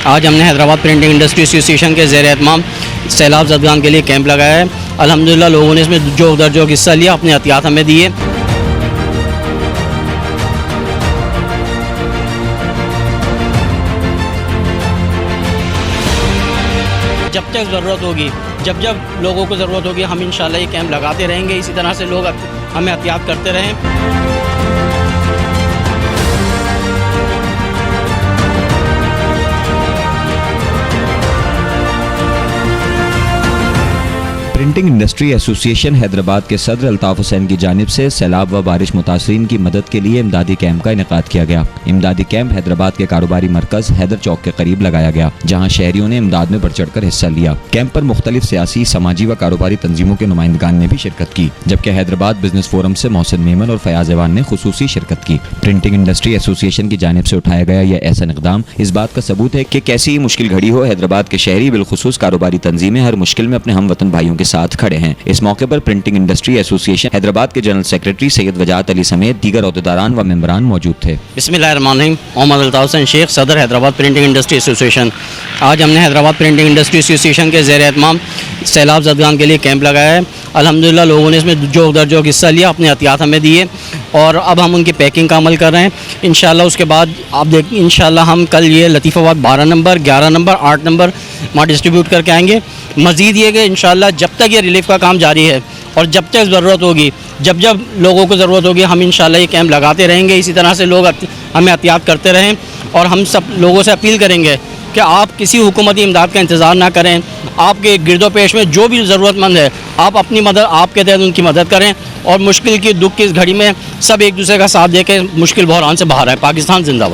आज हमने Hyderabad printing industry association के ज़ेर एहतमाम सैलाब ज़दगान के लिए कैंप लगाया है। अल्हम्दुलिल्लाह लोगों ने इसमें जो उधर जो हिस्सा लिया, अपने एहतियात हमें दिए। जब तक ज़रूरत होगी, जब जब लोगों को ज़रूरत होगी, हम इंशाल्लाह ये कैंप लगाते रहेंगे। इसी तरह से लोग हमें एहतियात करते रहें। प्रिंटिंग इंडस्ट्री एसोसिएशन हैदराबाद के सदर अल्ताफ़ हुसैन की जानिब से सैलाब व बारिश मुतासरीन की मदद के लिए इमदादी कैंप का इनेकाद किया गया। इमदादी कैंप हैदराबाद के कारोबारी मरकज हैदर चौक के करीब लगाया गया, जहां शहरियों ने इमदाद में बढ़ चढ़ कर हिस्सा लिया। कैंप पर मुख्तलिफ सियासी, समाजी व कारोबारी तंजीमों के नुमाइंदगान ने भी शिरकत की, जबकि हैदराबाद बिजनेस फोरम से मोहसिन मेमन और फयाज एवान ने खुसूसी शिरकत की। प्रिंटिंग इंडस्ट्री एसोसिएशन की जानिब से उठाया गया यह ऐसा इक़दाम इस बात का सबूत है कि कैसी ही मुश्किल घड़ी हो, हैदराबाद के शहरी बिलखुसूस कारोबारी तंजीमें हर मुश्किल में अपने हम वतन भाइयों के साथ खड़े हैं। इस मौके पर प्रिंटिंग इंडस्ट्री एसोसिएशन हैदराबाद के जनरल सेक्रेटरी सैयद वजाहत अली समेत दीगर अहदेदारान व मेंबरान मौजूद थे। बिस्मिल्लाहिर्रहमानिर्रहीम। मोहम्मद अल्ताफ़ हुसैन शेख, सदर हैदराबाद प्रिंटिंग इंडस्ट्री एसोसिएशन। आज हमने हैदराबाद प्रिंटिंग इंडस्ट्री एसोसिएशन के ज़ेर एहतमाम सैलाब ज़दगान के लिए कैंप लगाया है। अल्हम्दुलिल्लाह लोगों ने इसमें जो उधर जो हिस्सा लिया, अपने एहतियात हमें दिए और अब हम उनकी पैकिंग का अमल कर रहे हैं। इंशाल्लाह उसके बाद आप देख, इंशाल्लाह हम कल ये लतीफ़ाबाद 12 नंबर, 11 नंबर, 8 नंबर वहाँ डिस्ट्रीब्यूट करके आएंगे। मज़ीद ये कि इंशाल्लाह जब तक ये रिलीफ़ का काम जारी है और जब तक ज़रूरत होगी, जब जब लोगों को ज़रूरत होगी, हम इंशाल्लाह ये कैंप लगाते रहेंगे। इसी तरह से लोग हमें एहतियात करते रहें और हम सब लोगों से अपील करेंगे कि आप किसी हुकूमती इमदाद का इंतज़ार ना करें। आपके गिरदो पेश में जो भी ज़रूरतमंद है, आप अपनी मदद, आपके तहत उनकी मदद करें और मुश्किल की, दुख की इस घड़ी में सब एक दूसरे का साथ दे के मुश्किल बहरान से बाहर आए। पाकिस्तान जिंदाबाद।